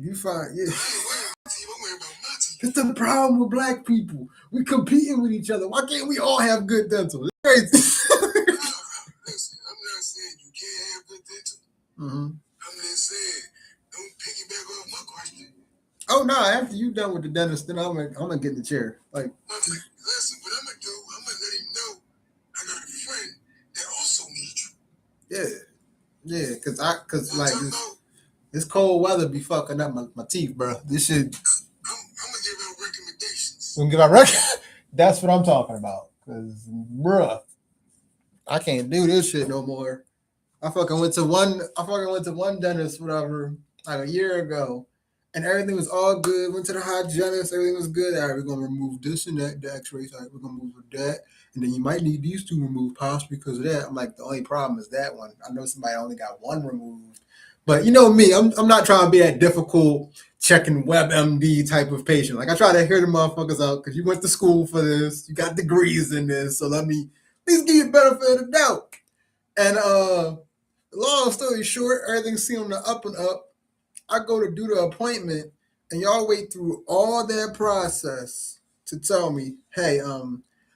You find, yeah. I ain't worried about my teeth. I'm worried about my teeth. It's the problem with black people. We competing with each other. Why can't we all have good dental? It's crazy. Listen, I'm not saying you can't have good dental. Mm-hmm. I'm just saying, don't piggyback off my question. Oh no! After you done with the dentist, then I'm gonna get in the chair. Like, listen, what I'm gonna do? I'm gonna let him know I got a friend that also needs you. yeah, cause like this cold weather be fucking up my teeth, bro. This shit. I'm gonna give out recommendations. We'll give out That's what I'm talking about. Cause, bruh, I can't do this shit no more. I fucking went to one dentist, whatever, like a year ago, and everything was all good. Went to the hygienist, everything was good. All right, we're gonna remove this and that, the X-rays. All right, we're gonna move that, and then you might need these two removed, possibly because of that. I'm like, the only problem is that one. I know somebody only got one removed, but you know me, I'm not trying to be that difficult checking WebMD type of patient. Like I try to hear the motherfuckers out because you went to school for this, you got degrees in this, so let me at least give you a benefit of the doubt. And long story short, everything seemed to up and up. I go to do the appointment, and y'all wait through all that process to tell me, hey,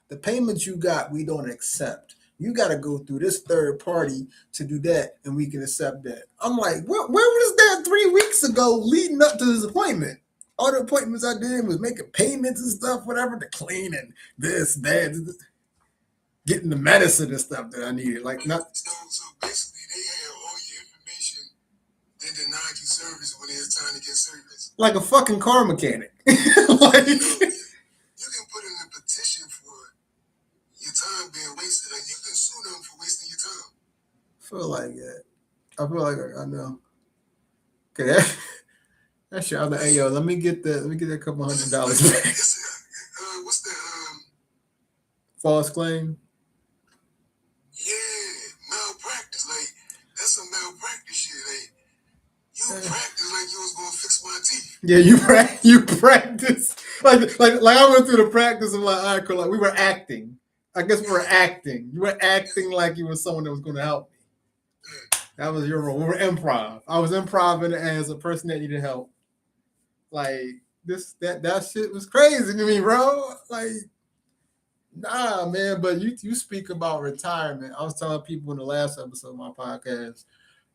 the payments you got, we don't accept. You got to go through this third party to do that, and we can accept that. I'm like, where was that 3 weeks ago leading up to this appointment? All the appointments I did was making payments and stuff, whatever, to clean and this, that, getting the medicine and stuff that I needed. Like, not. So basically, they had all your information. They denied you service when it's time to get service. Like a fucking car mechanic. Like, you can put in a petition for your time being wasted. Like, you can sue them for wasting your time. I feel like it. I feel like I know. Okay, that shit. I was like, hey yo, let me get that couple $100 back. What's the false claim? Yeah, malpractice. Like, that's some malpractice shit. Like, you practice like you was gonna fix my teeth. Yeah, you practice like I went through the practice of like, all right, cool, like we were acting. I guess we were acting. You were acting like you were someone that was going to help me. That was your role. We were improv. I was improvising as a person that needed help. Like that shit was crazy to me, bro. Like, nah, man. But you speak about retirement. I was telling people in the last episode of my podcast,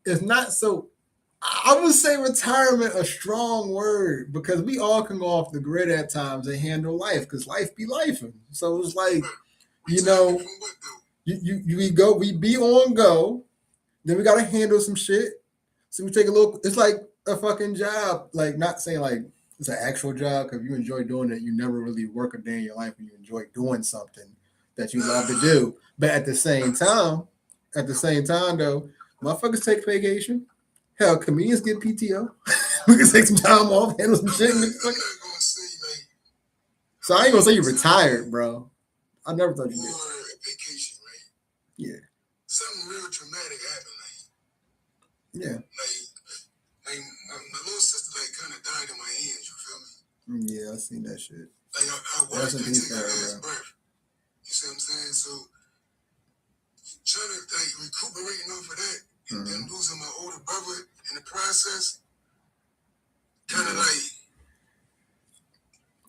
it's not so. I would say retirement a strong word because we all can go off the grid at times and handle life because life be lifing. So it's like, you know, we be on go, then we gotta handle some shit. So we take a little. It's like a fucking job. Like, not saying like it's an actual job because you enjoy doing it. You never really work a day in your life when you enjoy doing something that you love to do. But at the same time though, motherfuckers take vacation. Hell, comedians get PTO. We can take some time off, handle some shit. I'm not gonna say like. So I ain't gonna say you retired, bro. I never thought you did. Or vacation, right? Yeah. Something real dramatic happened, like. Yeah. Like my little sister, like, kind of died in my hands. You feel me? Yeah, I seen that shit. Like I watched her take her last breath. You see what I'm saying? So trying to like recuperating off of that. And then losing my older brother in the process, kind of like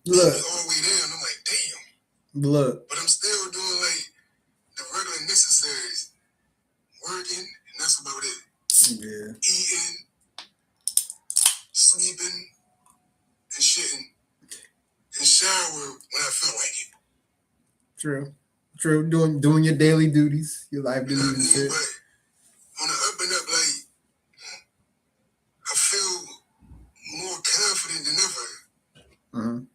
look me all the way down. I'm like, damn. Look. But I'm still doing like the regular necessaries, working, and that's about it. Yeah. Eating, sleeping, and shitting, and shower when I feel like it. True. Doing your daily duties, your life duties and shit. But on the up and up, like, I feel more confident than ever.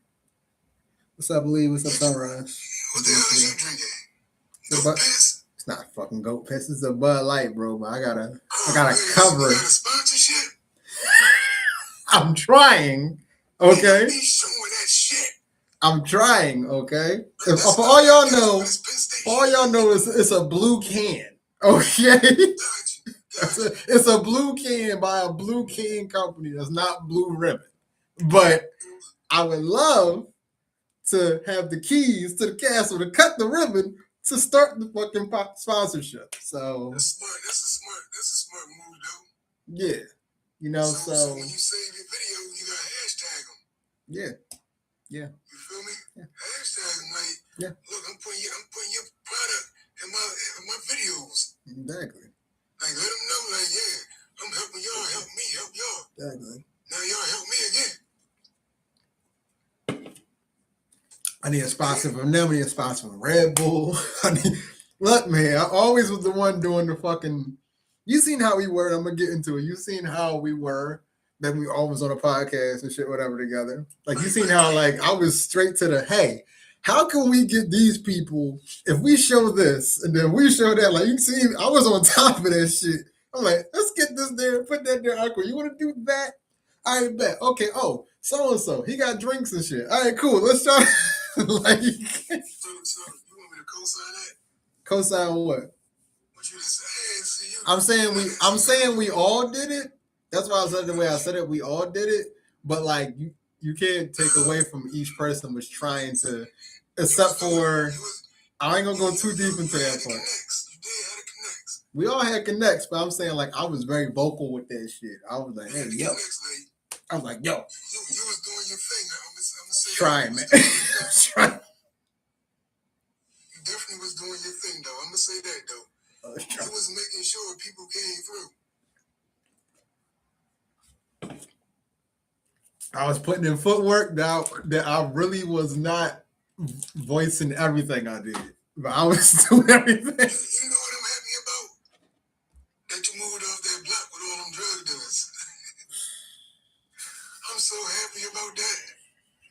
What's up, Lee? What's up, Sunrise? What the hell is you drinking? Goat piss? It's not fucking goat piss. It's a Bud Light, bro. But I gotta man, cover it. You got a sponsorship? I'm trying. Okay. Be showing that shit. I'm trying. Okay. For all y'all know, it's a blue can. Okay. It's a blue can by a blue can company. That's not Blue Ribbon. But I would love to have the keys to the castle to cut the ribbon to start the fucking sponsorship. So that's a smart move, though. Yeah. You know, so when you save your video, you Yeah. You feel me? Yeah. Hashtag like, yeah. Look, I'm putting your product in my videos. Exactly. Like, let them know, like, yeah, I'm helping y'all, help me, help y'all. Exactly. Now y'all help me again. I need a sponsor from them. I need a sponsor from Red Bull. Look, man, I always was the one doing the fucking. You seen how we were? I'm gonna get into it. You seen how we were? That we always on a podcast and shit, whatever, together. Like you seen how like I was straight to the hey. How can we get these people if we show this and then we show that? Like you see, I was on top of that shit. I'm like, let's get this there, put that there, Uncle. You want to do that? I bet. Okay. Oh, so and so, he got drinks and shit. All right, cool. Let's try. Like, so you want me to co-sign that? Co-sign what? What you just said? See, I'm saying we all did it. That's why I said the way I said it. We all did it, but like you can't take away from each person was trying to, except for I ain't gonna go too deep into that part. We all had connects, but I'm saying like I was very vocal with that shit. I was like, hey, yo. I was like, yo. You was doing your thing. I'm gonna say trying, man. Trying. You definitely was doing your thing, though. I'm gonna say that, though. You was making sure people came through. I was putting in footwork that I really was not voicing everything I did, but I was doing everything. You know what I'm happy about? That you moved off that block with all them drug dealers. I'm so happy about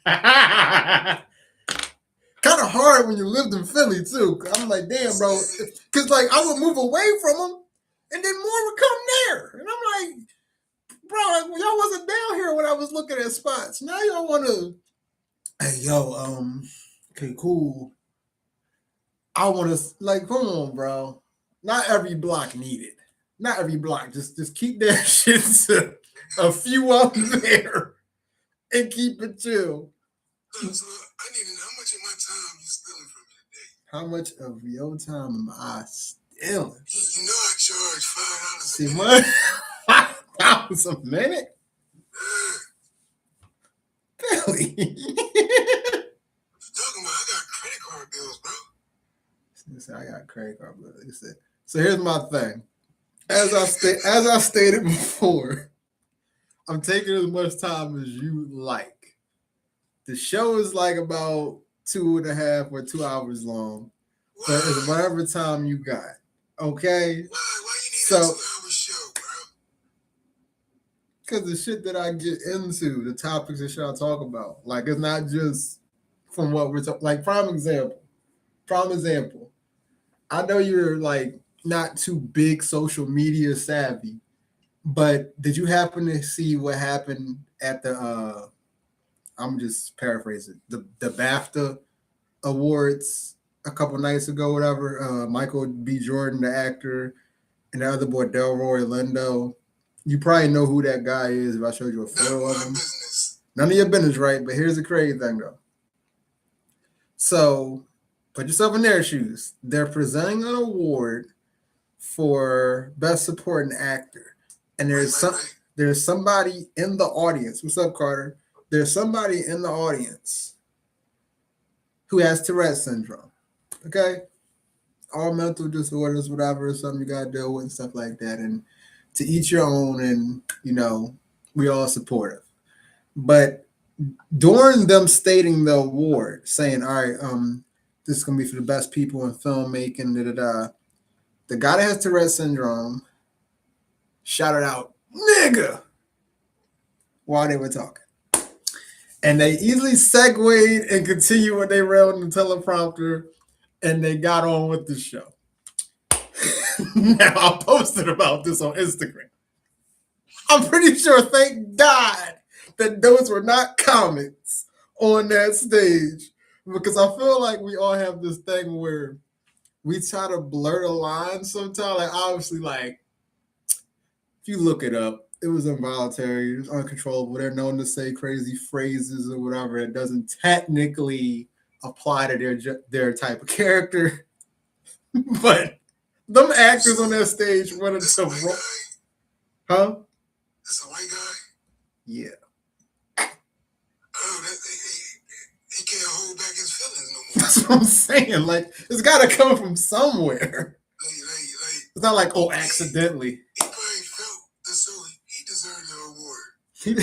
that. Kind of hard when you lived in Philly too. I'm like, damn, bro, because like I would move away from them, and then more would come there, and I'm like, bro, like, y'all wasn't down here when I was looking at spots. Now y'all want to, hey, yo, okay, cool. I want to, like, come on, bro. Not every block needed. Not every block. Just keep that shit to a few up there and keep it chill. So I need to know how much of my time you stealing from me today. How much of your time am I stealing? You know I charge $5 See, a minute. what? $5 a minute? Billy. Talking about I got credit card bills, bro. I got credit card bills. So here's my thing. As I stated before, I'm taking as much time as you like. The show is like about 2.5 or 2 hours long. So it's whatever time you got. Okay? Why you need a 2-hour show, bro? Because the shit that I get into, the topics that y'all talk about, like it's not just from what we're talking. Like prime example. I know you're like not too big social media savvy, but did you happen to see what happened at the? I'm just paraphrasing the BAFTA awards a couple nights ago, whatever. Michael B. Jordan, the actor, and the other boy Delroy Lindo. You probably know who that guy is if I showed you a photo of him. None of your business, right? But here's the crazy thing, though. So, put yourself in their shoes. They're presenting an award for Best Supporting Actor, and there's somebody in the audience. What's up, Carter? There's somebody in the audience who has Tourette's syndrome. Okay, all mental disorders, whatever, something you gotta deal with and stuff like that. And to each your own, and we all supportive. But during them stating the award, saying, "All right, this is gonna be for the best people in filmmaking," the guy that has Tourette's syndrome shouted out, "Nigga," while they were talking. And they easily segued and continued what they read on the teleprompter, and they got on with the show. Now, I posted about this on Instagram. I'm pretty sure, thank God, that those were not comments on that stage, because I feel like we all have this thing where we try to blur the lines sometimes. Like, obviously, like, if you look it up, it was involuntary, it was uncontrollable. They're known to say crazy phrases or whatever. It doesn't technically apply to their type of character. But them actors on that stage wanted to roll. Huh? That's a white guy? Yeah. Oh, That's what I'm saying. Like, it's got to come from somewhere. It's not like, oh, accidentally. He probably felt as though he deserved the award. He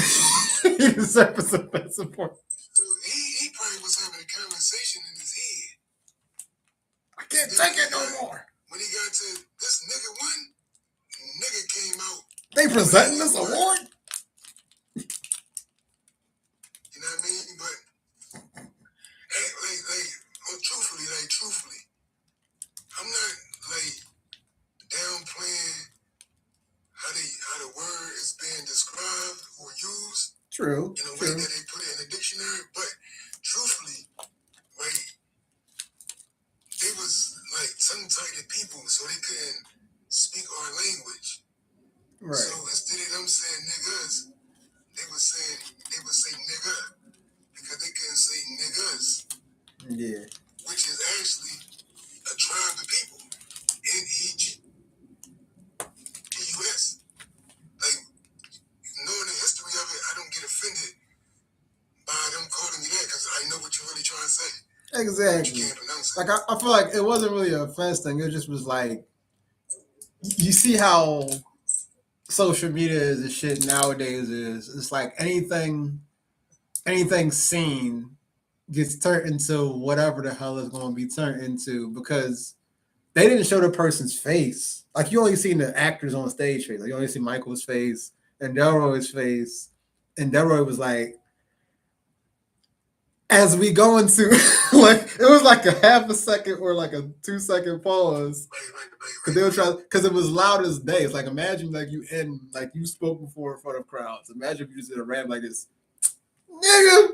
deserves the best support. So he probably was having a conversation in his head. I can't take it no more. When he got to this nigga won, nigga came out. They presenting this award? You know what I mean? But truthfully, I'm not like downplaying how the word is being described or used. True. In a way that they put it in the dictionary, but truthfully, right, they was like some type of people, so they couldn't speak our language. Right. So instead of them saying niggas, they would say nigga because they couldn't say niggas. Yeah. Which is actually a tribe of people in each U.S. Like, knowing the history of it, I don't get offended by them calling me that because I know what you're really trying to say. Exactly. You can't pronounce it. Like, I feel like it wasn't really an offense thing. It just was like, you see how social media is and shit nowadays is. It's like anything seen gets turned into whatever the hell is going to be turned into because they didn't show the person's face. Like, you only seen the actors on stage face. Like, you only see Michael's face and Delroy's face. And Delroy was like, as we go into, like, it was like a half a second or like a 2-second pause. Because they were trying, because it was loud as day. It's like, imagine like you spoke before in front of crowds. Imagine if you just did a rap like this. Nigga!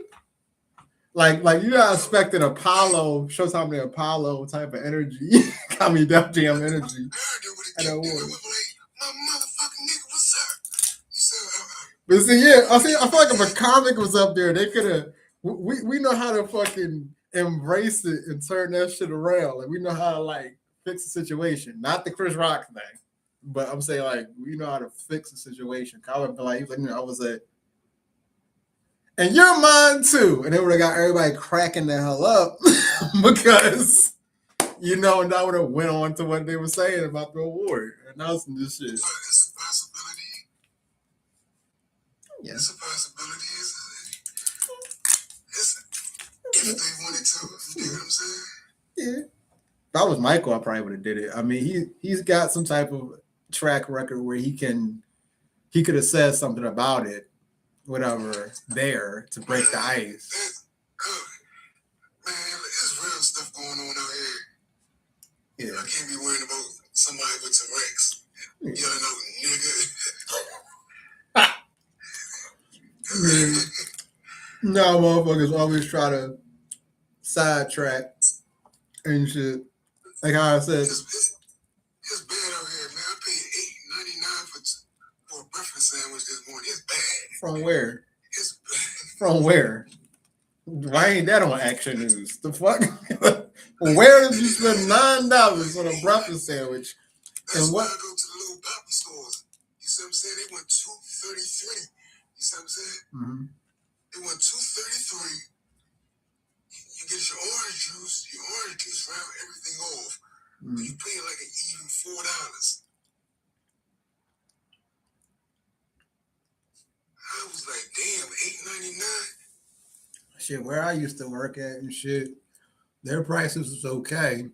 Like you're not expecting Apollo, Showtime the Apollo type of energy. Got me Def Jam energy. I know what. My motherfucking nigga, what's up? But see, yeah, I feel like if a comic was up there, they could have. We know how to fucking embrace it and turn that shit around. Like, we know how to like fix the situation. Not the Chris Rock thing, but I'm saying like we know how to fix the situation. I would be like, I was like, and you're mine too. And they would have got everybody cracking the hell up because, and that would have went on to what they were saying about the award, announcing this shit. It's a possibility. Yeah. It's a possibility. If they wanted to, you know what I'm saying? Yeah. If I was Michael, I probably would have did it. I mean, he's got some type of track record where he could have said something about it. Whatever there to break the ice. Man, there's real stuff going on out here. Yeah. I can't be worrying about somebody with some Rex yelling out nigga. No, motherfuckers always try to sidetrack and shit. Like how I said, it's bad out here, man. I paid $8.99 for a breakfast sandwich this morning. It's bad. From where? From where? Why ain't that on Action News? The fuck? Where did you spend $9 on a breakfast sandwich? That's why I go to the little poppy stores. You see what I'm saying? They went $2.33. You see what I'm saying? Mm-hmm. They went $2.33. You get your orange juice round everything off. Mm-hmm. You pay like an even $4. I was like, damn, $8.99. Shit, where I used to work at and shit, their prices was okay.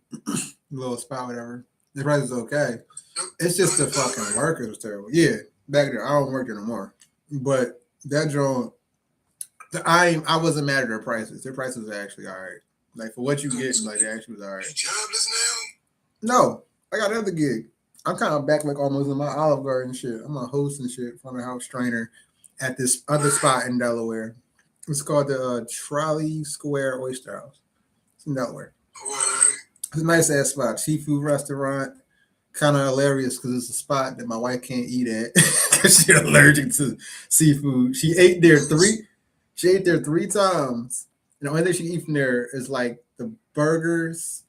Little spot, whatever. Their prices was okay. It's just the fucking workers was terrible. Yeah, back there. I don't work there no more. But that joint, I wasn't mad at their prices. Their prices are actually all right. Like, for what you get, like, they actually was all right. You jobless now? No, I got another gig. I'm kind of back, like, almost in my Olive Garden shit. I'm a host and shit, front of house trainer at this other spot in Delaware. It's called the Trolley Square Oyster House. It's in Delaware. It's a nice ass spot. Seafood restaurant. Kind of hilarious because it's a spot that my wife can't eat at because she's allergic to seafood. She ate there three times. And the only thing she eat from there is like the burgers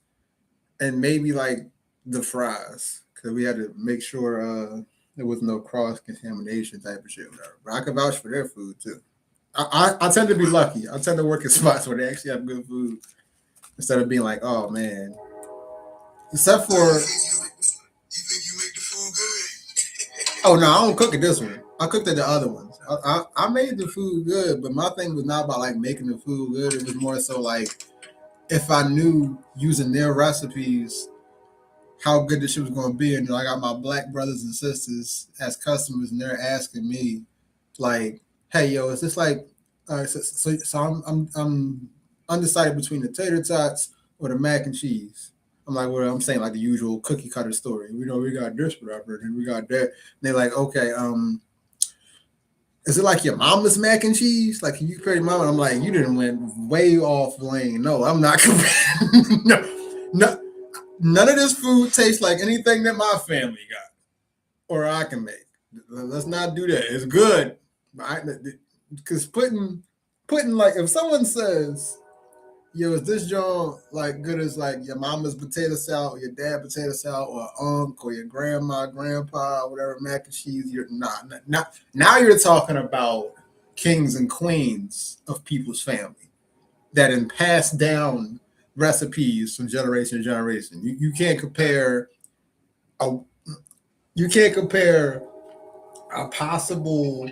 and maybe like the fries. Because we had to make sure there was no cross-contamination type of shit. Whatever. But I can vouch for their food too. I tend to be lucky. I tend to work in spots where they actually have good food. instead of being like, oh man. Except for, You think you make the food good? oh no, I don't cook it this one. I cooked it the other ones. I made the food good, but my thing was not about like making the food good. It was more so like if I knew using their recipes how good this shit was going to be, and I got my black brothers and sisters as customers, and they're asking me like, "Hey, yo, is this like?" So I'm undecided between the tater tots or the mac and cheese. I'm like, well, I'm saying like the usual cookie cutter story. We know we got this, whatever, and we got that. And they're like, okay, is it like your mama's mac and cheese? Like, can you compare your mama? And I'm like, you didn't went way off lane. No, I'm not comparing. No, none of this food tastes like anything that my family got or I can make. Let's not do that. It's good. Because putting like if someone says, yo, is this joint like good as like your mama's potato salad or your dad potato salad or uncle or your grandma, grandpa, or whatever mac and cheese, you're not now you're talking about kings and queens of people's family that in passed down recipes from generation to generation. You can't compare a you can't compare a possible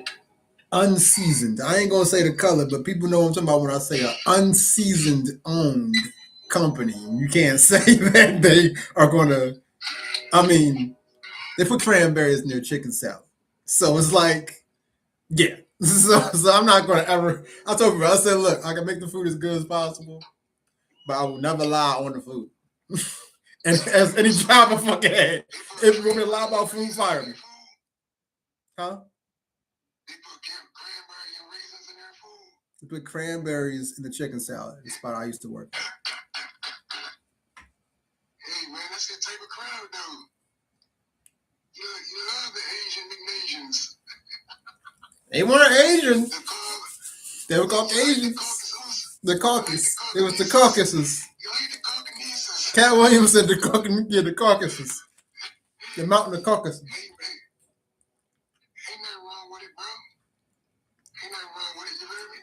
unseasoned. I ain't gonna say the color, but people know what I'm talking about when I say an unseasoned owned company. You can't say that they are gonna. I mean, they put cranberries in their chicken salad, so it's like, yeah. So I'm not gonna ever. I told people, I said, look, I can make the food as good as possible, but I will never lie on the food. And as any job I fucking had, if you're gonna lie about food, fire me. Huh? They put cranberry and raisins in their food. They put cranberries in the chicken salad. The spot I used to work at. Hey man, that's the type of crowd though. You love the Asian McNasians. They weren't Asians. The They were Caucasians. The caucus. It was the Caucasus. You like the Caucasus. Cat Williams said the Caucasus. The mountain of Caucasus. Hey, ain't nothing wrong with it, bro. Ain't nothing wrong with it, you heard me?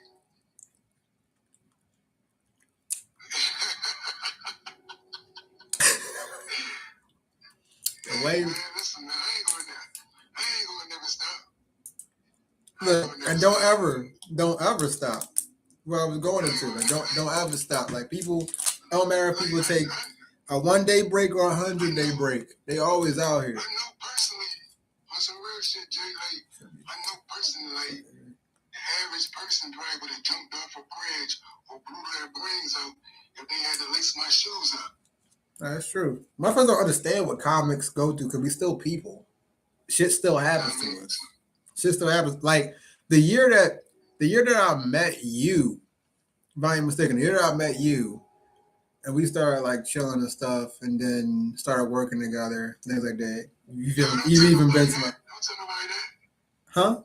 The way. Man, listen, man, I ain't gonna never stop. Look, and don't ever stop. Where I was going into it. Don't ever stop. Like people, don't matter if people take a 1 day break or a 100-day break. They always out here. I know personally, on some real shit, Jay, like, I know personally, like, the average person probably would have jumped off a bridge or blew their brains out if they had to lace my shoes up. That's true. My friends don't understand what comics go through because we still people. Shit still happens to us. Shit still happens. Like the year that I met you, if I ain't mistaken, the year that I met you, and we started like chilling and stuff, and then started working together, things like that. You've even been to my. Don't tell nobody that. Huh?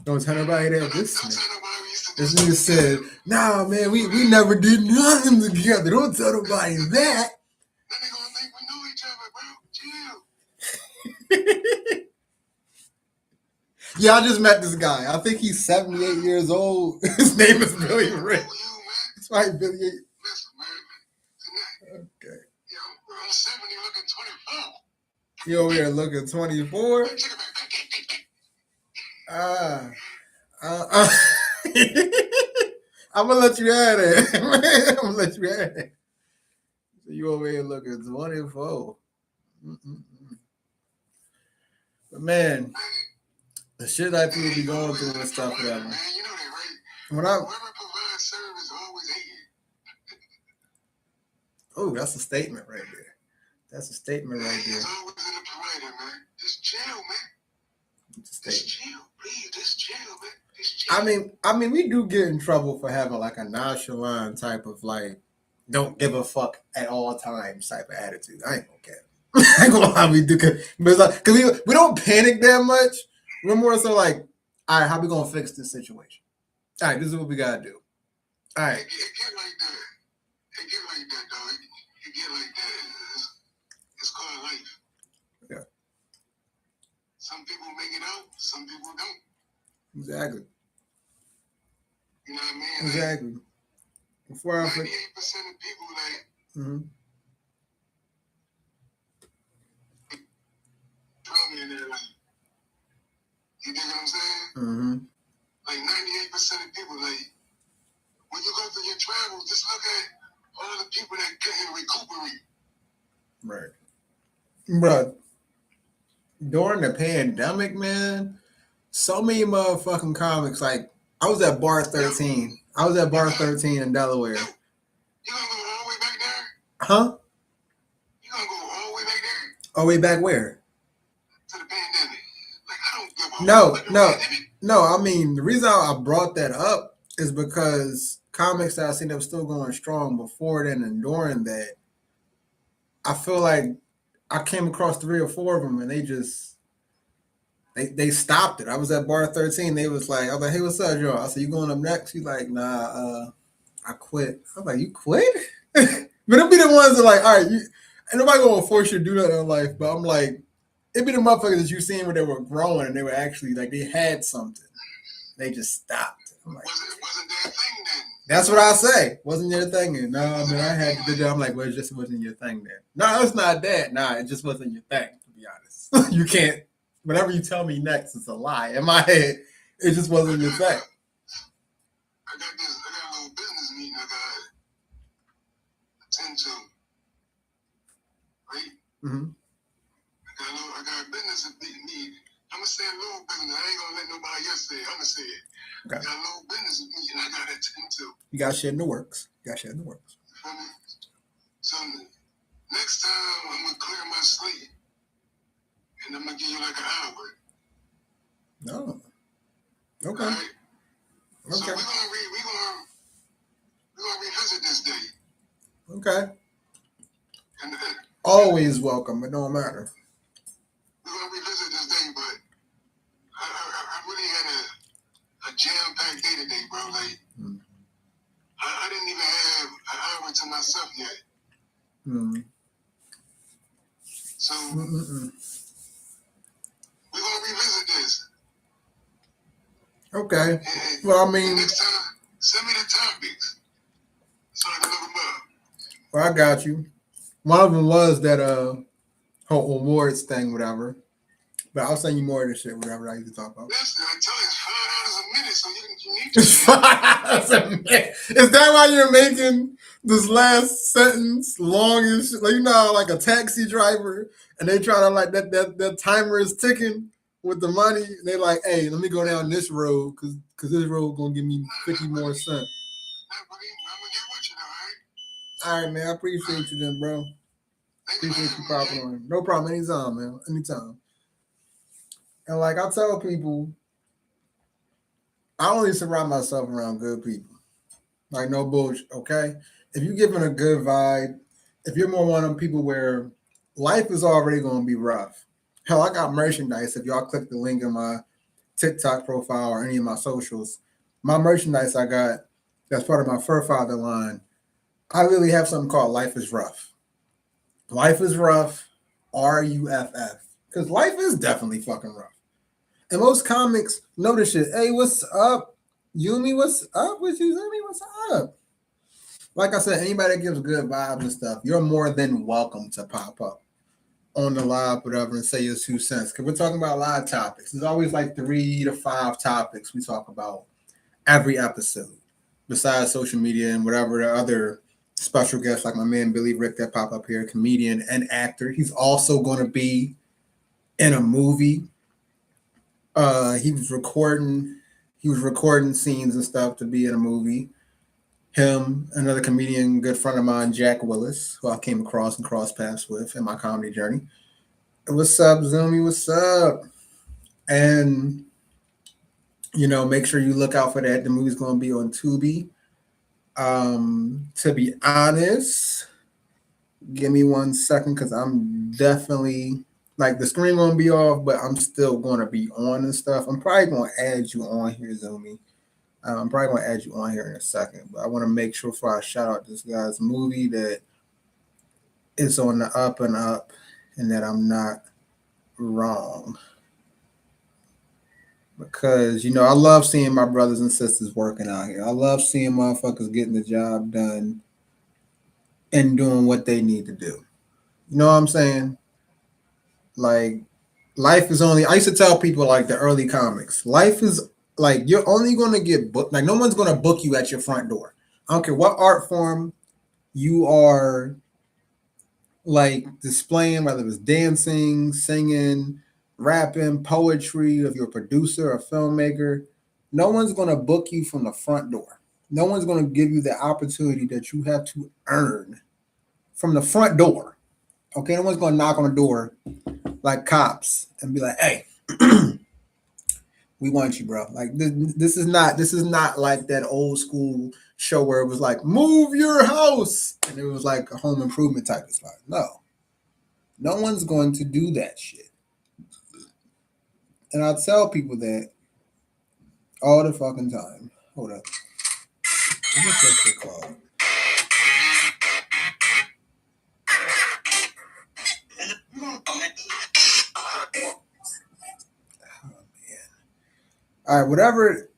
Don't tell nobody that. Don't tell nobody we used to do This nigga said, nah, man, we never did nothing together. Don't tell nobody that. Then they gonna think we know each other, bro. Chill. Yeah, I just met this guy. I think he's 78 years old. His name is Billy Rick. That's right, Billy. Listen, man. Okay. Yo, I'm 70 looking 24. You over here looking 24? I'm gonna let you have it. I'm gonna let you have it. So you over here looking 24. But man, the shit that people be going through and stuff, whatever. Man, you know that, right? When Whoever provides service always hating. Oh, that's a statement right there. That's a statement right there. It's always in the provider, man. Just chill, man. Just chill, please. Just chill, man. Just chill. I mean, we do get in trouble for having like a nonchalant type of like, don't give a fuck at all times type of attitude. I ain't gonna care. I ain't gonna lie, we do, but it's like, cause we don't panic that much. We're more so like, all right, how we gonna fix this situation? All right, this is what we gotta do. All right. It get like that. It get like that, dog. It get like that. It's called life. Yeah. Some people make it out. Some people don't. Exactly. You know what I mean? Exactly. Before I 98% of people, like, Mm-hmm. In there, like, you dig what I'm saying? Mm-hmm. Like 98% of people, like, when you go through your travels, just look at all the people that couldn't recuperate. Right. Bro, during the pandemic, man, so many motherfucking comics. Like, I was at Bar 13. I was at Bar 13 in Delaware. You gonna go all the way back there? Huh? You gonna go all the way back there? All the way back where? To the pandemic. Like, I don't give a No. I mean, the reason I brought that up is because comics that I seen that were still going strong before then and during that, I feel like I came across 3 or 4 of them and they stopped it. I was at Bar 13. They was like, I was like, hey, what's up, y'all? I said, you going up next? He's like, nah, I quit. I was like, you quit? But it'd be the ones that like, all right, ain't nobody gonna force you to do that in life. But I'm like, it'd be the motherfuckers that you seen where they were growing and they were actually like they had something. They just stopped. I'm like, wasn't their thing then. That's what I say. Wasn't your thing then? No, man, I had to do that. I'm like, well, it just wasn't your thing then. No, it's not that. Nah, it just wasn't your thing, to be honest. You can't, whatever you tell me next is a lie. In my head, it just wasn't your thing. I got a little business meeting I got attend to. Right? Mm-hmm. I got a business meeting. I'm gonna say a little business. I ain't gonna let nobody else say it. I'm gonna say it. Okay. I got a little business meeting I got to attend to. You got shit in the works. So next time I'm gonna clear my slate and I'm gonna give you like an hour. No. Okay. All right? Okay. So we're gonna revisit this day. Okay. And always welcome. It don't matter. We're gonna revisit this day, but I really had a jam-packed day today, bro. Like I didn't even have an hour to myself yet. So we're gonna revisit this. Okay. And, well, I mean, next time, send me the topics so I can look them up. Well, I got you. One of them was that whole awards thing, whatever. But I'll send you more of this shit, whatever I need to talk about. Listen, I tell you, it's $5 a minute, so you need to. $5 a minute. Is that why you're making this last sentence long as shit? Like, you know, like a taxi driver, and they try to like that timer is ticking with the money. And they like, hey, let me go down this road because this road gonna give me 50 more cents. I'm gonna get with you now, all right, man. I appreciate you then, bro. Appreciate you popping on. No problem. Anytime, man. Anytime. And like I tell people, I only surround myself around good people. Like no bullshit, okay? If you're giving a good vibe, if you're more one of them people where life is already going to be rough. Hell, I got merchandise. If y'all click the link in my TikTok profile or any of my socials, my merchandise I got, that's part of my Fur Father line. I really have something called Life is Rough. Life is rough, RUFF. Because life is definitely fucking rough. And most comics know this shit. Hey, what's up? Yumi, what's up with you? Yumi, what's up? Like I said, anybody that gives good vibes and stuff, you're more than welcome to pop up on the live, whatever, and say your 2 cents. Because we're talking about live topics. There's always like 3 to 5 topics we talk about every episode, besides social media and whatever the other special guests, like my man Billy Rick that pop up here, comedian and actor. He's also going to be in a movie. He was recording scenes and stuff to be in a movie. Him, another comedian, good friend of mine, Jack Willis, who I came across and crossed paths with in my comedy journey. What's up, Zoomy? What's up? And make sure you look out for that. The movie's going to be on Tubi. To be honest, give me 1 second because I'm definitely the screen gonna be off, but I'm still gonna be on and stuff. I'm probably gonna add you on here, Zoomy. I'm probably gonna add you on here in a second, but I want to make sure before I shout out this guy's movie that it's on the up and up, and that I'm not wrong. Because I love seeing my brothers and sisters working out here. I love seeing motherfuckers getting the job done and doing what they need to do. You know what I'm saying? Like, life is only, I used to tell people like the early comics, life is like, you're only going to get booked. Like, no one's going to book you at your front door. I don't care what art form you are like displaying, whether it's dancing, singing, rapping, poetry, if you're a producer or filmmaker, no one's going to book you from the front door. No one's going to give you the opportunity that you have to earn from the front door. Okay, no one's going to knock on the door like cops and be like, "Hey, we want you, bro." Like this is not like that old school show where it was like, "Move your house," and it was like a home improvement type of spot. No one's going to do that shit. And I tell people that all the fucking time. Hold up. What's that shit called? All right,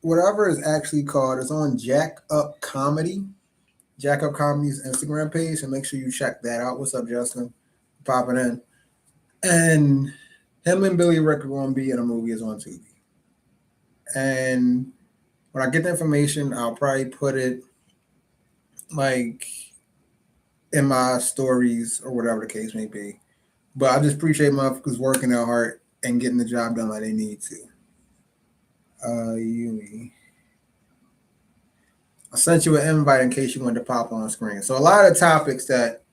whatever is actually called is on Jack Up Comedy. Jack Up Comedy's Instagram page, and make sure you check that out. What's up, Justin? Popping in. And him and Billy Rick are going to be in a movie. Is on Tubi. And when I get the information, I'll probably put it like in my stories or whatever the case may be. But I just appreciate motherfuckers working out hard and getting the job done like they need to. Yumi. I sent you an invite in case you wanted to pop on screen. So a lot of the topics that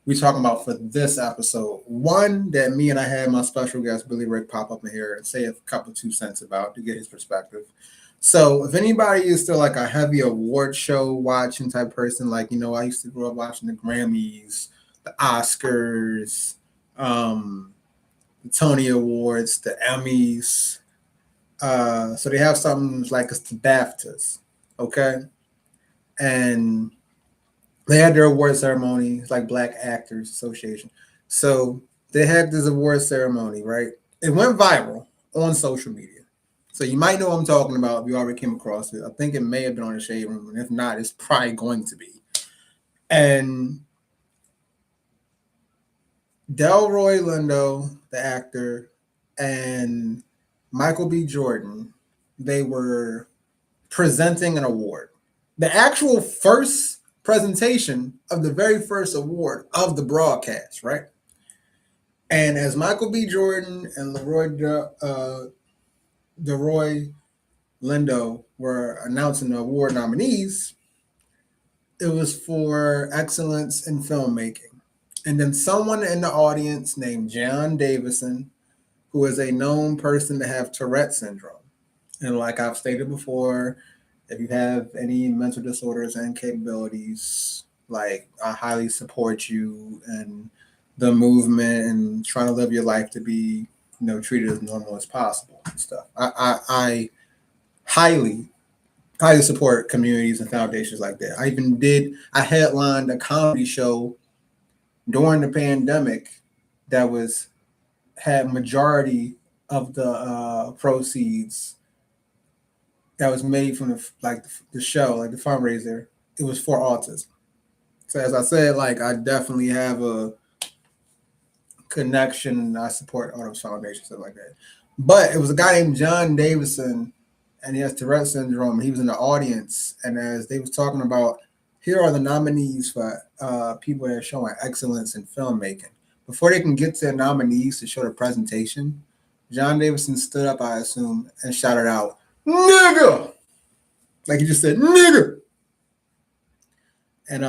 we're talking about for this episode, one that me and I had my special guest Billy Rick pop up in here and say a couple 2 cents about to get his perspective. So if anybody is still like a heavy award show watching type person, like, you know, I used to grow up watching the Grammys, the Oscars, the Tony Awards, the Emmys. So they have something like it's the BAFTAs, okay? And they had their award ceremony. It's like Black Actors Association. So they had this award ceremony, right? It went viral on social media. So you might know what I'm talking about if you already came across it. I think it may have been on the Shade Room, and if not, it's probably going to be. And Delroy Lindo, the actor, and Michael B. Jordan, they were presenting an award. The actual first presentation of the very first award of the broadcast, right? And as Michael B. Jordan and Delroy Lindo were announcing the award nominees, it was for excellence in filmmaking. And then someone in the audience named John Davison, who is a known person to have Tourette syndrome. And like I've stated before, if you have any mental disorders and capabilities, like I highly support you and the movement and trying to live your life to be, you know, treated as normal as possible and stuff. I highly support communities and foundations like that. I headlined a comedy show during the pandemic that had majority of the proceeds that was made from the show, like the fundraiser. It was for autism. So as I said, like I definitely have a connection. I support all those foundations, stuff like that. But it was a guy named John Davison, and he has Tourette syndrome. He was in the audience, and as they was talking about, here are the nominees for people that are showing excellence in filmmaking. Before they can get to the nominees to show the presentation, John Davison stood up, I assume, and shouted out, "Nigga!" Like he just said, "Nigga!" And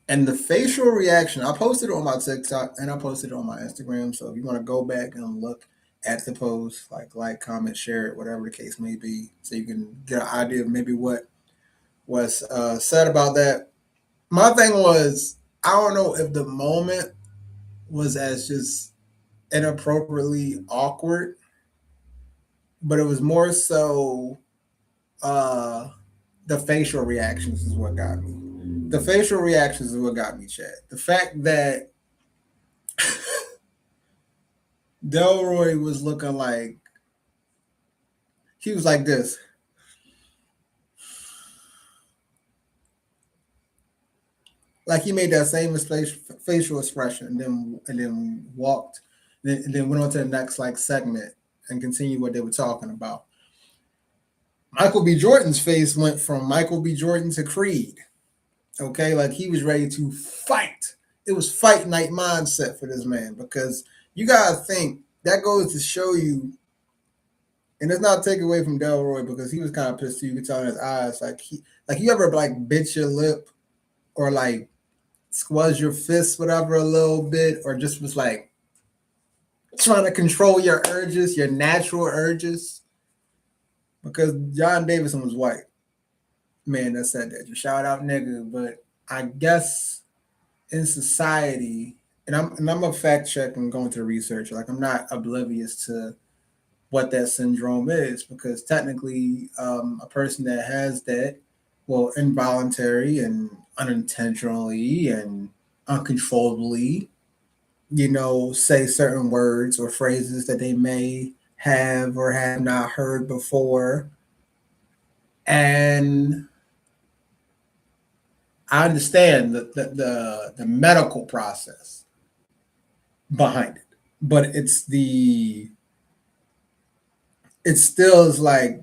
and the facial reaction, I posted it on my TikTok and I posted it on my Instagram. So if you want to go back and look at the post, like, comment, share it, whatever the case may be, so you can get an idea of maybe what was said about that. My thing was, I don't know if the moment was as just inappropriately awkward, but it was more so the facial reactions is what got me. The facial reactions is what got me, Chad. The fact that Delroy was looking like he was like this. Like he made that same facial expression and then walked, and then went on to the next like segment and continued what they were talking about. Michael B. Jordan's face went from Michael B. Jordan to Creed. Okay, like he was ready to fight. It was fight night mindset for this man because you gotta think that goes to show you, and it's not take away from Delroy because he was kind of pissed too. You could tell in his eyes, like you ever like bit your lip or like squeeze your fist, whatever, a little bit, or just was like trying to control your urges, your natural urges, because John Davidson was white. Man, that said that. Just shout out nigga, but I guess in society, and I'm a fact check and going to the research. Like I'm not oblivious to what that syndrome is because technically, a person that has that, well, involuntary and unintentionally and uncontrollably, say certain words or phrases that they may have or have not heard before, and I understand the medical process behind it, but it still is like,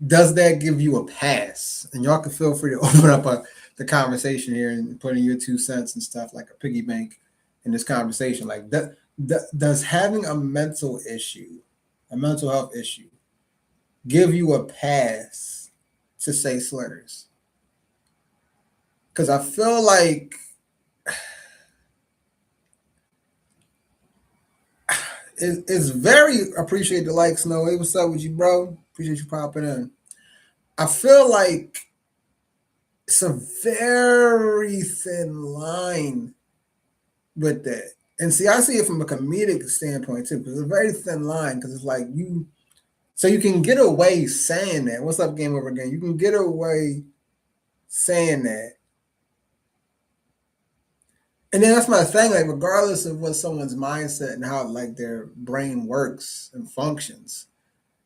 does that give you a pass? And y'all can feel free to open up the conversation here and put in your 2 cents and stuff like a piggy bank in this conversation. Like, does having a mental health issue, give you a pass to say slurs? Because I feel like it's very appreciate the likes. No, hey, what's up with you, bro? Appreciate you popping in. I feel like it's a very thin line with that. And see, I see it from a comedic standpoint too, because it's a very thin line. Because it's like so you can get away saying that. What's up, game over again? You can get away saying that, and then that's my thing. Like, regardless of what someone's mindset and how like their brain works and functions,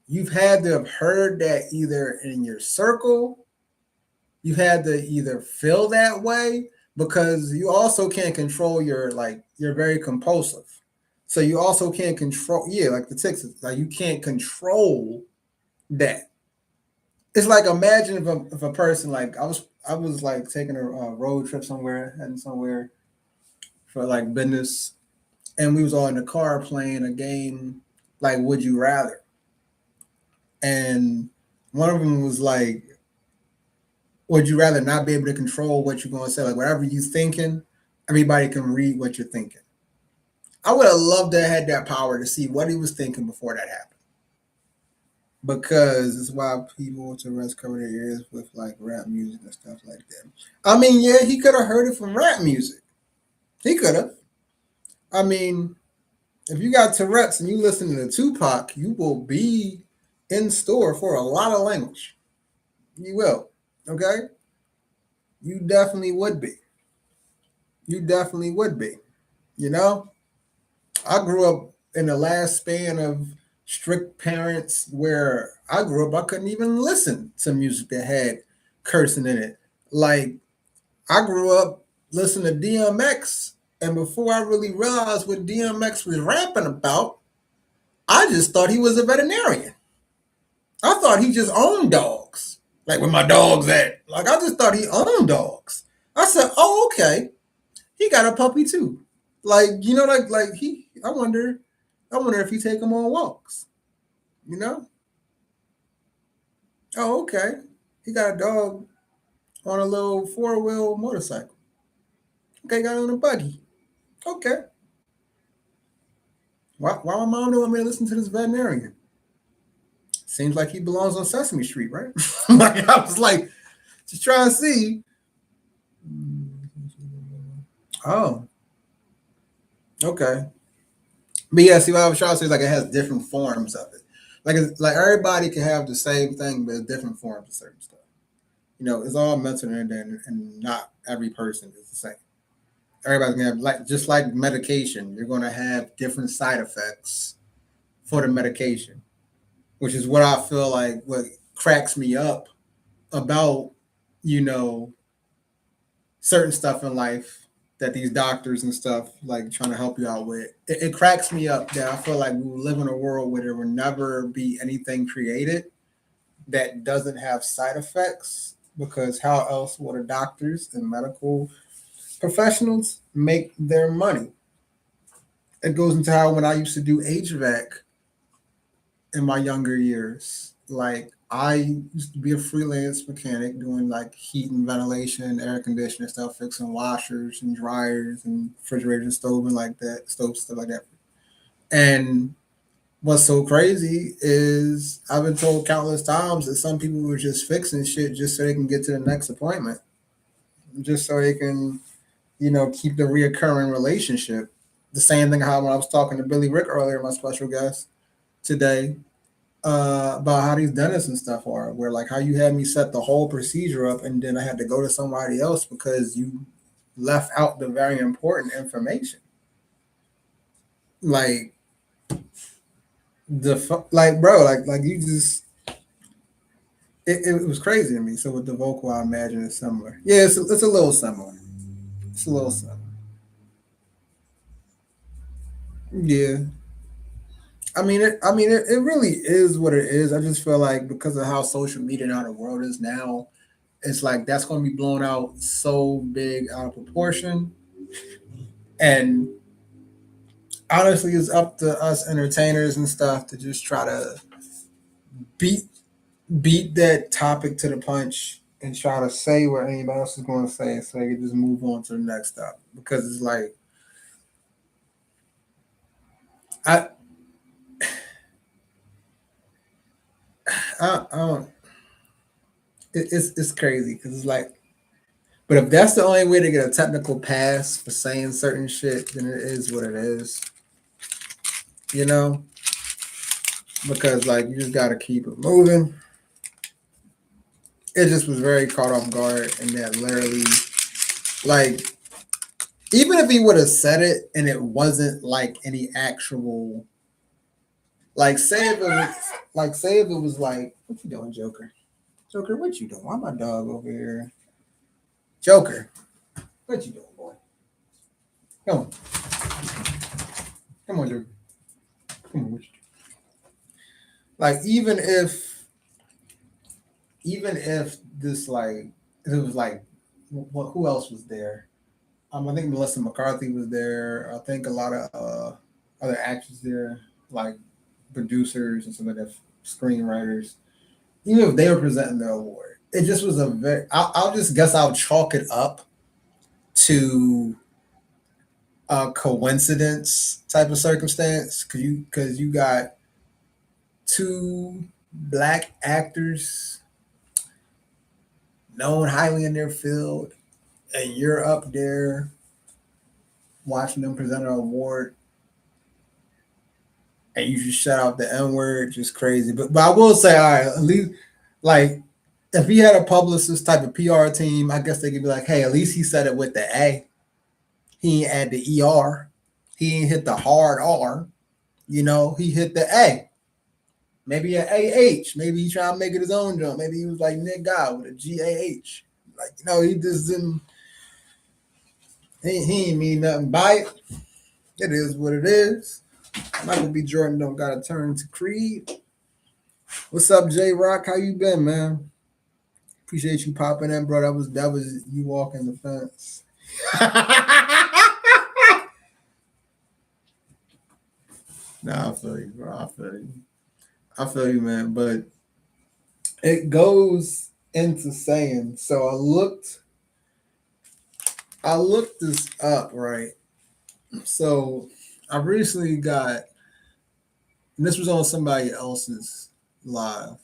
you've had to have heard that either in your circle, you had to either feel that way because you also can't control you're very compulsive. So you also can't control, like the tics, like you can't control that. It's like, imagine if a person, like I was like taking a road trip somewhere, heading somewhere for like business, and we was all in the car playing a game like Would You Rather, and one of them was like, would you rather not be able to control what you're going to say? Like, whatever you're thinking, everybody can read what you're thinking. I would have loved to have had that power to see what he was thinking before that happened. Because it's why people want to rest cover their ears with like rap music and stuff like that. I mean, yeah, he could have heard it from rap music. He could have. I mean, if you got Tourette's and you listen to Tupac, you will be in store for a lot of language. You will. Okay? You definitely would be. You definitely would be. You know, I grew up in the last span of strict parents where I grew up, I couldn't even listen to music that had cursing in it. Like, I grew up listening to DMX, and before I really realized what DMX was rapping about, I just thought he was a veterinarian. I thought he just owned dogs. Like, where my dogs at? Like, I just thought he owned dogs. I said, oh, okay. He got a puppy too. Like, like he. I wonder if he take him on walks. You know. Oh, okay. He got a dog on a little 4-wheel motorcycle. Okay, got it on a buggy. Okay. Why my mom don't want me to listen to this veterinarian? Seems like he belongs on Sesame Street, right? Like, I was like, just trying to see. Oh, okay. But yeah, see what I was trying to say is like it has different forms of it. Like everybody can have the same thing, but different forms of certain stuff. It's all mental, and not every person is the same. Everybody's gonna have, like, just like medication. You're gonna have different side effects for the medication, which is what I feel like what cracks me up about you know certain stuff in life that these doctors and stuff like trying to help you out with. It cracks me up that I feel like we live in a world where there will never be anything created that doesn't have side effects, because how else would the doctors and medical professionals make their money? It goes into how when I used to do HVAC in my younger years, like I used to be a freelance mechanic doing like heat and ventilation, air conditioning stuff, fixing washers and dryers and refrigerators and stove and like that, stoves, stuff like that. And what's so crazy is I've been told countless times that some people were just fixing shit just so they can get to the next appointment, just so they can, keep the reoccurring relationship. The same thing how when I was talking to Billy Rick earlier, my special guest today, about how these dentists and stuff are, where like how you had me set the whole procedure up and then I had to go to somebody else because you left out the very important information. Like like bro, like you just it was crazy to me. So with the vocal, I imagine it's similar. Yeah, it's a little similar. It's a little similar. Yeah. It really is what it is. I just feel like because of how social media and how the world is now, it's like that's going to be blown out so big out of proportion. And honestly, it's up to us entertainers and stuff to just try to beat beat that topic to the punch and try to say what anybody else is going to say so they can just move on to the next step. Because it's like I I don't. It's crazy because it's like, but if that's the only way to get a technical pass for saying certain shit, then it is what it is, you know. Because like you just got to keep it moving. It just was very caught off guard, and that literally, like, even if he would have said it and it wasn't like any actual, like, say if it was like, what you doing, Joker? Joker, what you doing? Why my dog over here? Joker, what you doing, boy? Come on, come on, Joker. Come on, what you doing? Like, even if this like it was like, who else was there? I think Melissa McCarthy was there. I think a lot of other actors there, like producers and some of the screenwriters. Even if they were presenting the award, it just was a very. I'll just guess I'll chalk it up to a coincidence type of circumstance because you got two black actors known highly in their field, and you're up there watching them present an award, and you just shout out the N word, just crazy. But I will say, all right, at least like if he had a publicist type of PR team, I guess they could be like, hey, at least he said it with the A. He ain't add the ER. He ain't hit the hard R. He hit the A. Maybe an AH. Maybe he trying to make it his own jump. Maybe he was like Nick Guy with a GAH. Like, he just didn't. He ain't mean nothing by it. It is what it is. Michael B. Jordan don't got to turn to Creed. What's up, J Rock? How you been, man? Appreciate you popping in, bro. That was you walking the fence. Nah, I feel you, bro. I feel you, man. But it goes into saying. So I looked this up, right? So I recently got, and this was on somebody else's live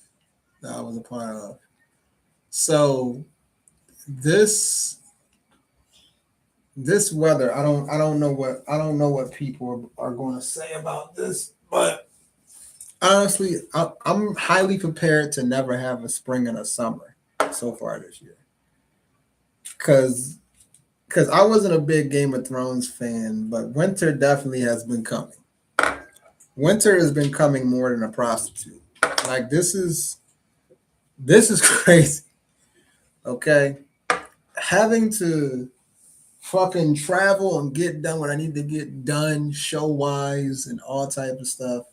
that I was a part of. So this this weather, I don't know what people are going to say about this, but honestly, I'm highly prepared to never have a spring and a summer so far this year, because I wasn't a big Game of Thrones fan, but winter definitely has been coming. Winter has been coming more than a prostitute. Like this is crazy. Okay. having to fucking travel and get done what I need to get done show wise and all type of stuff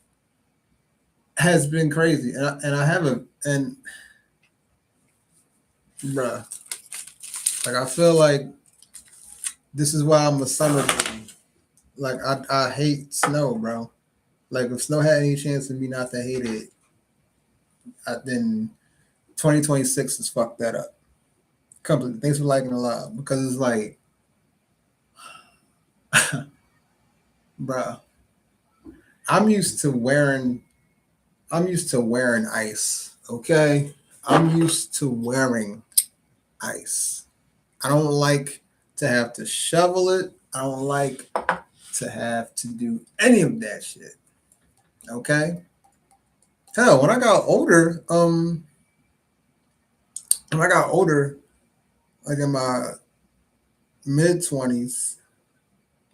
has been crazy. And I haven't, and bruh, like I feel like this is why I'm a summer baby. Like I hate snow, bro. Like if snow had any chance of me not to hate it, then 2026 has fucked that up completely. Thanks for liking a lot because it's like, bro, I'm used to wearing ice. Okay, I'm used to wearing ice. I don't like to have to shovel it. I don't like to have to do any of that shit. Okay. Hell, when I got older, like in my mid 20s,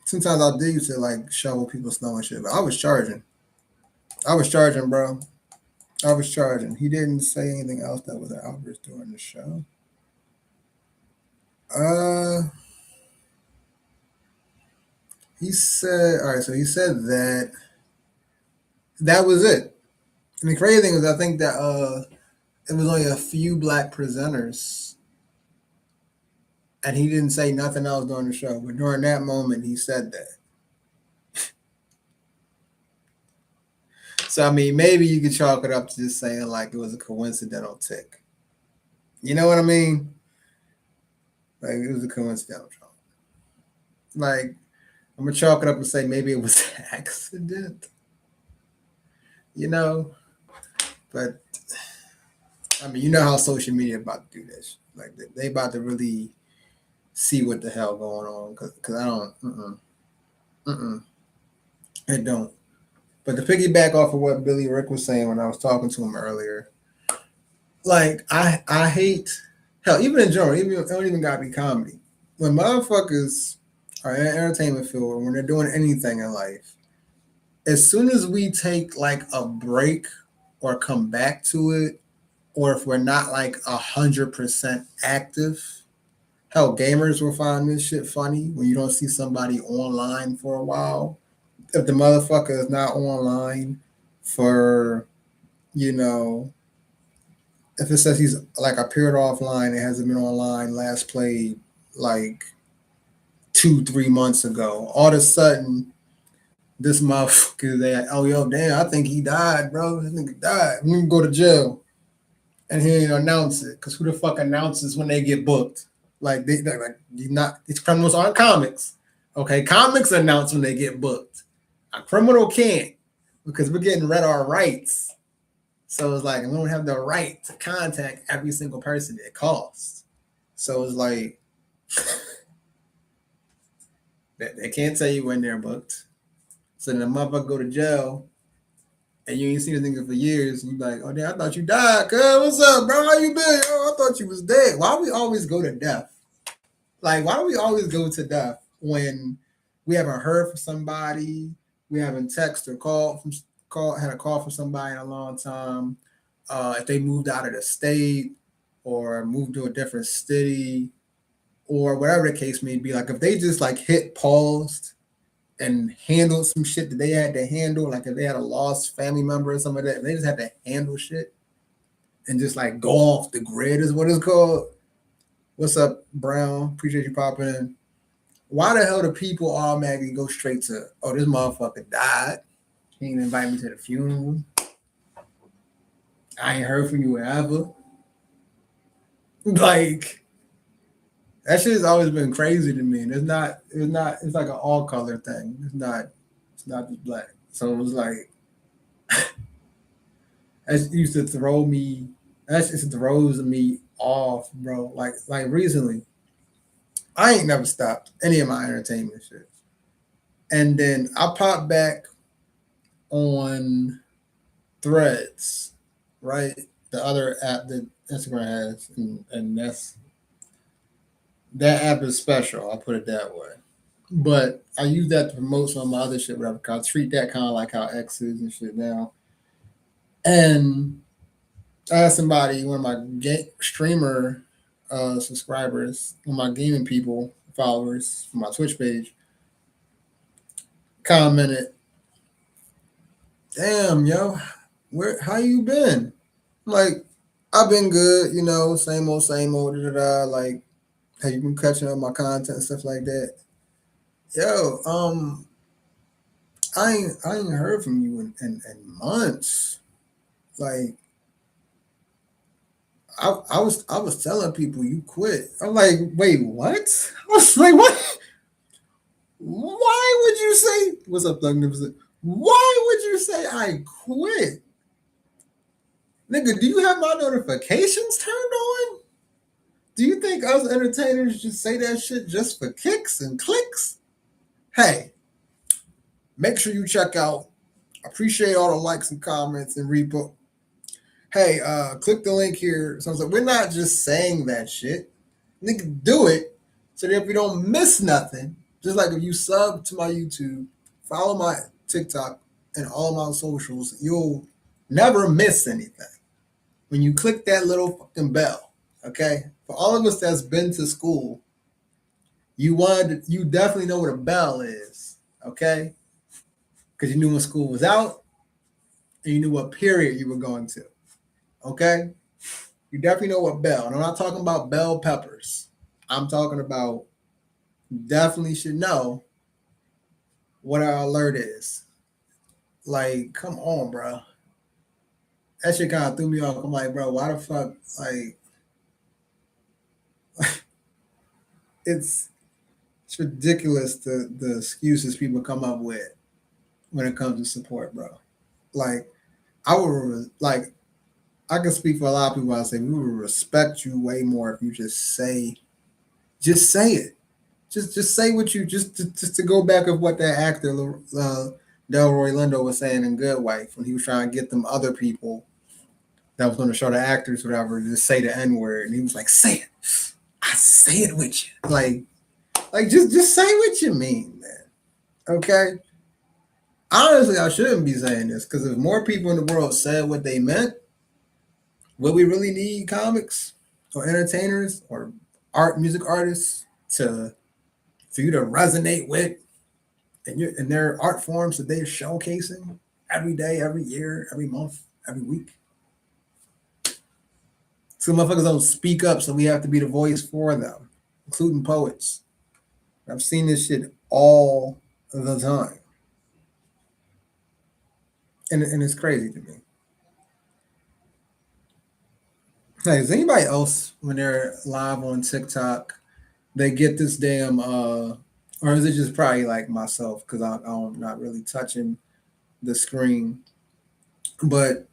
sometimes I did used to like shovel people's snow and shit. But I was charging. I was charging, bro. I was charging. He didn't say anything else that was an outburst during the show. Uh, he said, all right. So he said that was it. And the crazy thing is, I think that it was only a few black presenters, and he didn't say nothing else during the show. But during that moment, he said that. So I mean, maybe you could chalk it up to just saying like it was a coincidental tick. You know what I mean? Like it was a coincidental joke. Like I'm gonna chalk it up and say maybe it was an accident. You know, but I mean, you know how social media about to do this. Like they about to really see what the hell going on because I don't. It don't. But to piggyback off of what Billy Rick was saying when I was talking to him earlier, like I hate hell even in general. Even it don't even gotta be comedy. When motherfuckers are in entertainment field or when they're doing anything in life, as soon as we take like a break or come back to it, or if we're not like 100% active, hell, gamers will find this shit funny when you don't see somebody online for a while. If the motherfucker is not online for, you know, if it says he's like appeared offline, it hasn't been online, last played like 2-3 months ago. All of a sudden, this motherfucker, they oh yo damn, I think he died, bro. This nigga died. We can go to jail, and he didn't announce it because who the fuck announces when they get booked? Like they like you not these criminals aren't comics. Okay, comics announce when they get booked. A criminal can't because we're getting rid of our rights. So it's like we don't have the right to contact every single person it costs. So it's like they can't tell you when they're booked. So then the motherfucker go to jail and you ain't seen this nigga for years. And you like, oh damn, I thought you died. Cuz, what's up, bro? How you been? Oh, I thought you was dead. Why do we always go to death? Like, why do we always go to death when we haven't heard from somebody, we haven't texted or had a call from somebody in a long time? If they moved out of the state or moved to a different city or whatever the case may be, like if they just like hit paused and handled some shit that they had to handle, like if they had a lost family member or something like that, they just had to handle shit and just like go off the grid is what it's called. What's up, Brown? Appreciate you popping in. Why the hell do people automatically go straight to, oh, this motherfucker died? He didn't invite me to the funeral. I ain't heard from you ever. Like, that shit has always been crazy to me. And it's like an all color thing. It's not just black. So it was like, that used to throw me, that just throws me off, bro. Like recently, I ain't never stopped any of my entertainment shit. And then I popped back on Threads, right? The other app that Instagram has, and that app is special. I'll put it that way. But I use that to promote some of my other shit, whatever. Cause I treat that kind of like how X is and shit now. And I asked somebody, one of my streamer subscribers, my gaming people, followers from my Twitch page, commented, "Damn, yo, how you been?" I'm like, I've been good, same old, same old. Da, da, da. Like, have you been catching up my content and stuff like that? Yo, I ain't heard from you in months. Like, I was telling people you quit. I'm like, wait, what? I was like, what? Why would you say what's up, Thug Magnificent? Why would you say I quit? Nigga, do you have my notifications turned on? Do you think us entertainers just say that shit just for kicks and clicks? Hey, make sure you check out. Appreciate all the likes and comments and repo. Hey, click the link here. So I was like, we're not just saying that shit. Nigga, do it so that if you don't miss nothing, just like if you sub to my YouTube, follow my TikTok and all my socials, you'll never miss anything. When you click that little fucking bell, okay? For all of us that's been to school, you definitely know what a bell is, okay? Because you knew when school was out and you knew what period you were going to, okay? You definitely know what bell. And I'm not talking about bell peppers. I'm talking about definitely should know what our alert is. Like, come on, bro. That shit kind of threw me off. I'm like, bro, why the fuck? Like, it's ridiculous the excuses people come up with when it comes to support, bro. Like, I can speak for a lot of people. I say we would respect you way more if you just say it. Just say what you just to go back of what that actor Delroy Lindo was saying in Good Wife when he was trying to get them other people that was going to show the actors whatever just say the N word, and he was like, "Say it, I say it with you." Like just say what you mean, man. Okay. Honestly, I shouldn't be saying this because if more people in the world said what they meant, would we really need comics or entertainers or music artists for you to resonate with in their art forms that they're showcasing every day, every year, every month, every week? So motherfuckers don't speak up, so we have to be the voice for them, including poets. I've seen this shit all the time. And it's crazy to me. Hey, is anybody else when they're live on TikTok, they get this damn or is it just probably like myself because I'm not really touching the screen. But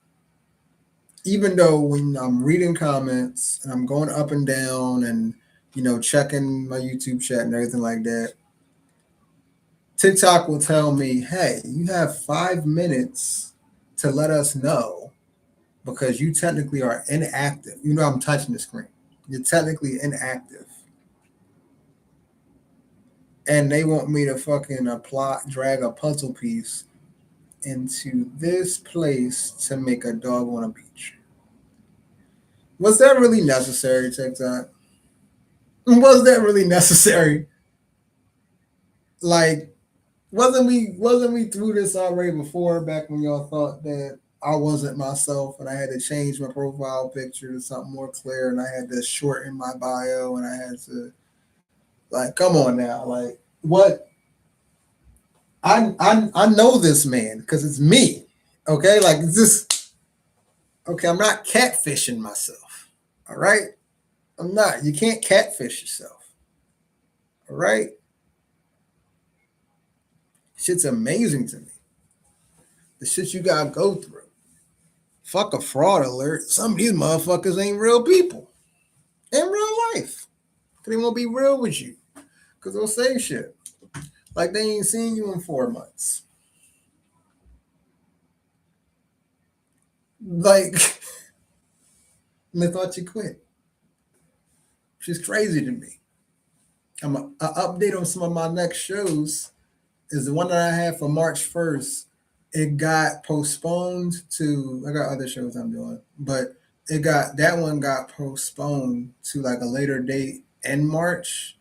even though when I'm reading comments and I'm going up and down and checking my YouTube chat and everything like that, TikTok will tell me, "Hey, you have 5 minutes to let us know because you technically are inactive." I'm touching the screen. You're technically inactive. And they want me to fucking drag a puzzle piece into this place to make a dog on a beach. Was that really necessary, TikTok? Was that really necessary? Like, wasn't we through this already before, back when y'all thought that I wasn't myself and I had to change my profile picture to something more clear and I had to shorten my bio and I had to, like, come on now, like, what? I know this man because it's me. Okay, like, it's just okay. I'm not catfishing myself. All right, I'm not. You can't catfish yourself. All right, shit's amazing to me. The shit you gotta go through. Fuck a fraud alert. Some of these motherfuckers ain't real people in real life. They won't be real with you because they'll say shit like they ain't seen you in 4 months. Like, and they thought you quit. Which is crazy to me. An update on some of my next shows is the one that I had for March 1st. It got postponed to, I got other shows I'm doing, but that one got postponed to like a later date in March.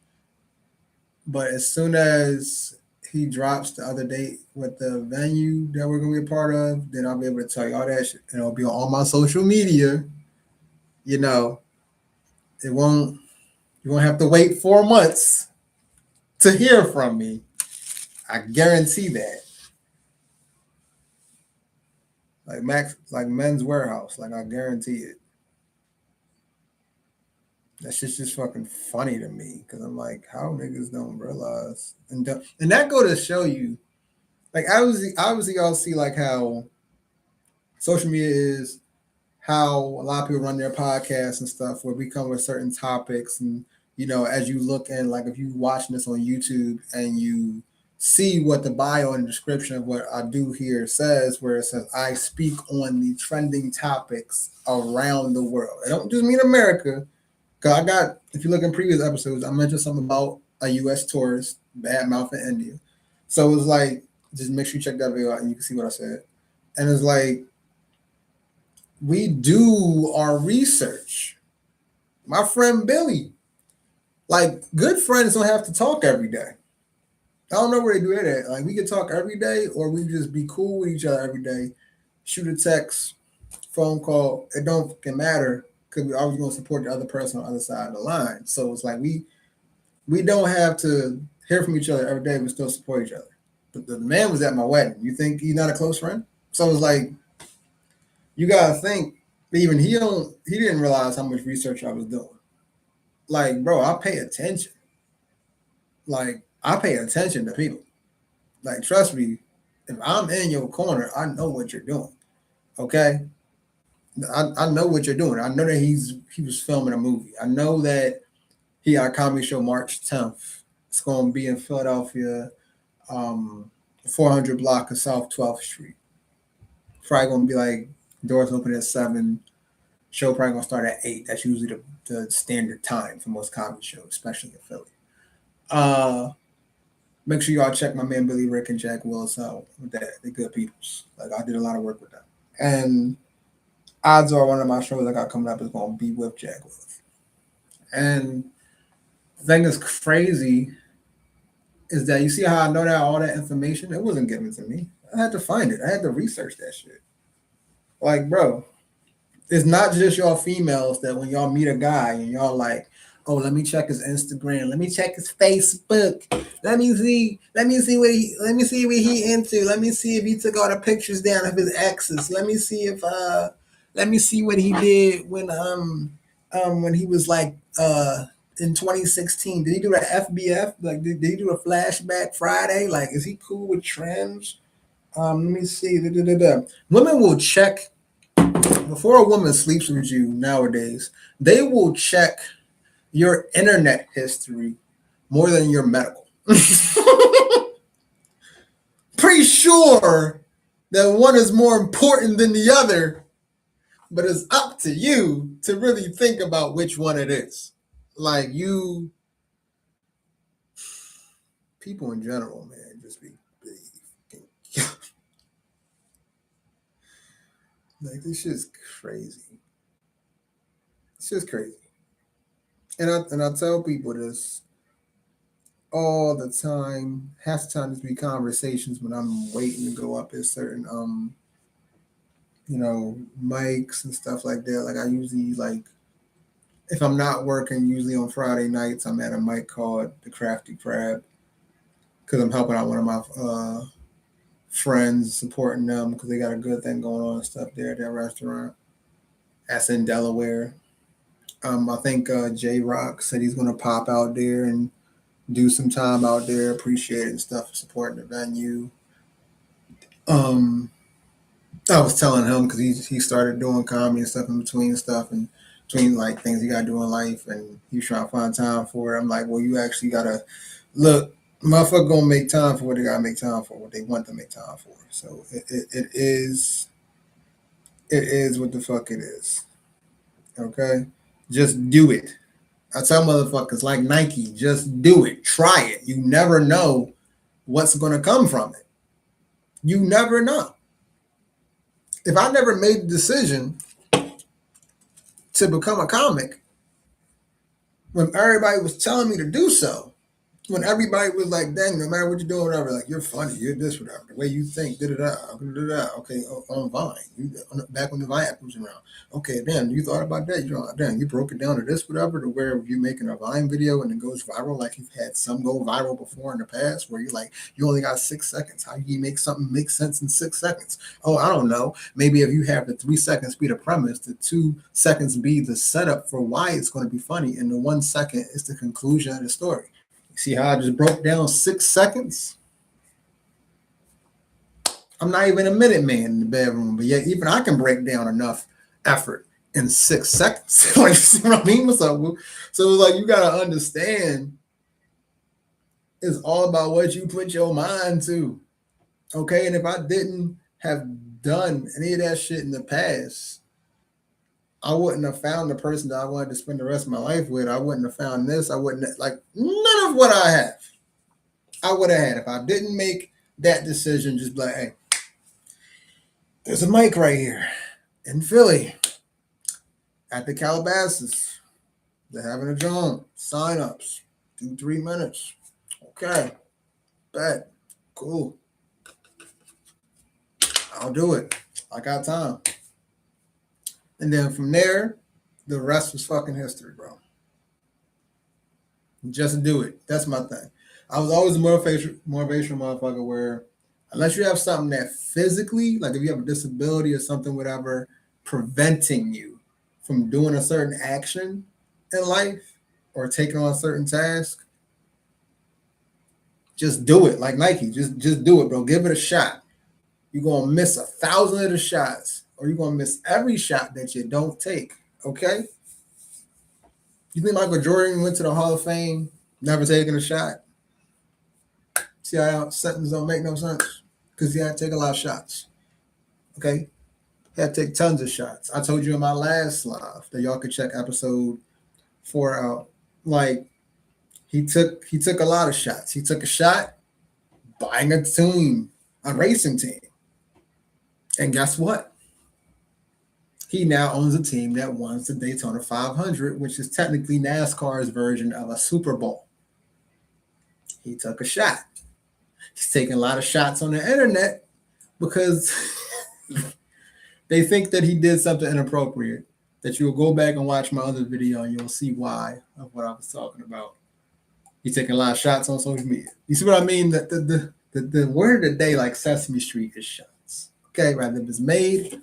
But as soon as he drops the other date with the venue that we're gonna be a part of, then I'll be able to tell you all that shit. And it'll be on all my social media. You know, it won't you won't have to wait 4 months to hear from me. I guarantee that. Like Men's Warehouse, like I guarantee it. That shit's just fucking funny to me because I'm like, how niggas don't realize and that go to show you, like obviously y'all see like how social media is, how a lot of people run their podcasts and stuff where we come with certain topics and as you look in, like if you watching this on YouTube and you see what the bio and description of what I do here says, where it says I speak on the trending topics around the world. I don't just mean America. Cause if you look in previous episodes, I mentioned something about a U.S. tourist, bad mouth in India. So it was like, just make sure you check that video out and you can see what I said. And it's like, we do our research. My friend Billy, like good friends don't have to talk every day. I don't know where they do it at. Like we could talk every day or we just be cool with each other every day. Shoot a text, phone call. It don't fucking matter because we're always going to support the other person on the other side of the line. So it's like we don't have to hear from each other every day. We still support each other. But the man was at my wedding. You think he's not a close friend? So it's like, you gotta think, even he didn't realize how much research I was doing. Like, bro, I pay attention. Like, I pay attention to people. Like, trust me, if I'm in your corner, I know what you're doing. Okay? I know what you're doing. I know that he was filming a movie. I know that he got a comedy show March 10th. It's gonna be in Philadelphia, 400 block of South 12th Street. Probably gonna be like doors open at 7. Show probably gonna start at 8. That's usually the standard time for most comedy shows, especially in Philly. Make sure y'all check my man Billy Rick and Jack Willis out with that. They're good peoples. Like I did a lot of work with them. And odds are one of my shows I got coming up is gonna be with Jack Willis. And the thing that's crazy is that you see how I know that all that information, it wasn't given to me. I had to find it. I had to research that shit. Like, bro, it's not just y'all females that when y'all meet a guy and y'all like, oh, let me check his Instagram, let me check his Facebook, let me see what he into, let me see if he took all the pictures down of his exes, let me see what he did when he was like in 2016. Did he do the FBF? Like did he do a flashback Friday? Like is he cool with trends? Let me see. Women will check. Before a woman sleeps with you nowadays, they will check your internet history more than your medical. Pretty sure that one is more important than the other, but it's up to you to really think about which one it is. Like people in general, man, just be like this shit's crazy. It's just crazy. And I tell people this all the time. Half the time, there's be conversations when I'm waiting to go up at certain mics and stuff like that. Like I usually like if I'm not working, usually on Friday nights, I'm at a mic called the Crafty Crab because I'm helping out one of my friends, supporting them because they got a good thing going on and stuff there at that restaurant. That's in Delaware. I think J Rock said he's gonna pop out there and do some time out there, appreciate it and stuff, supporting the venue. I was telling him because he started doing comedy and stuff in between stuff and between like things he got to do in life, and he was trying to find time for it. I'm like, well, you actually gotta look. Motherfucker gonna make time for what they gotta make time for, what they want to make time for. So it is what the fuck it is. Okay, just do it. I tell motherfuckers like Nike, just do it. Try it. You never know what's gonna come from it. You never know. If I never made the decision to become a comic when everybody was telling me to do so. When everybody was like, dang, no matter what you're doing, whatever, like, you're funny, you're this, whatever, the way you think, da-da-da. Okay, on Vine, back when the Vine app was around. Okay, damn, you thought about that? Damn, you broke it down to this, whatever, to where you're making a Vine video and it goes viral, like you've had some go viral before in the past, where you're like, you only got 6 seconds. How do you make something make sense in 6 seconds? Oh, I don't know. Maybe if you have the 3 seconds be the premise, the 2 seconds be the setup for why it's going to be funny, and the 1 second is the conclusion of the story. See how I just broke down 6 seconds? I'm not even a minute man in the bedroom, but yet even I can break down enough effort in 6 seconds. Like, see what I mean? What's up? So it's like, you got to understand, it's all about what you put your mind to. Okay? And if I didn't have done any of that shit in the past, I wouldn't have found the person that I wanted to spend the rest of my life with. I wouldn't have found this. I wouldn't, like, none of what I have. I would have had if I didn't make that decision. Just be like, hey, there's a mic right here in Philly at the Calabasas. They're having a joint, sign-ups, 2-3 minutes. Okay, bet, cool. I'll do it. I got time. And then from there, the rest was fucking history, bro. Just do it. That's my thing. I was always a motivational motherfucker where unless you have something that physically, like if you have a disability or something, whatever, preventing you from doing a certain action in life or taking on a certain task, just do it. Like Nike, just do it, bro. Give it a shot. You're going to miss 1,000 of the shots, or you're going to miss every shot that you don't take, okay? You think Michael Jordan went to the Hall of Fame, never taking a shot? See how sentences don't make no sense? Because he had to take a lot of shots, okay? He had to take tons of shots. I told you in my last live that y'all could check episode 4 out. Like, he took a lot of shots. He took a shot buying a team, a racing team. And guess what? He now owns a team that won the Daytona 500, which is technically NASCAR's version of a Super Bowl. He took a shot. He's taking a lot of shots on the internet because they think that he did something inappropriate, that you'll go back and watch my other video and you'll see why of what I was talking about. He's taking a lot of shots on social media. You see what I mean? The word of the day, like Sesame Street, is shots. Okay, rather if it's made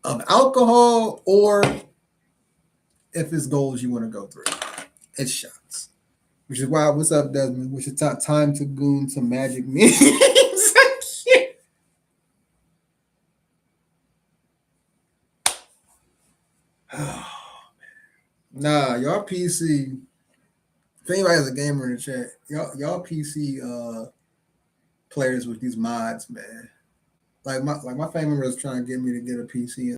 of alcohol or if it's goals you want to go through, it's shots. Which is why, what's up, Desmond? Which is time to goon some magic memes. Oh, nah, y'all PC. If anybody has a gamer in the chat, y'all PC players with these mods, man. Like my family members trying to get me to get a PC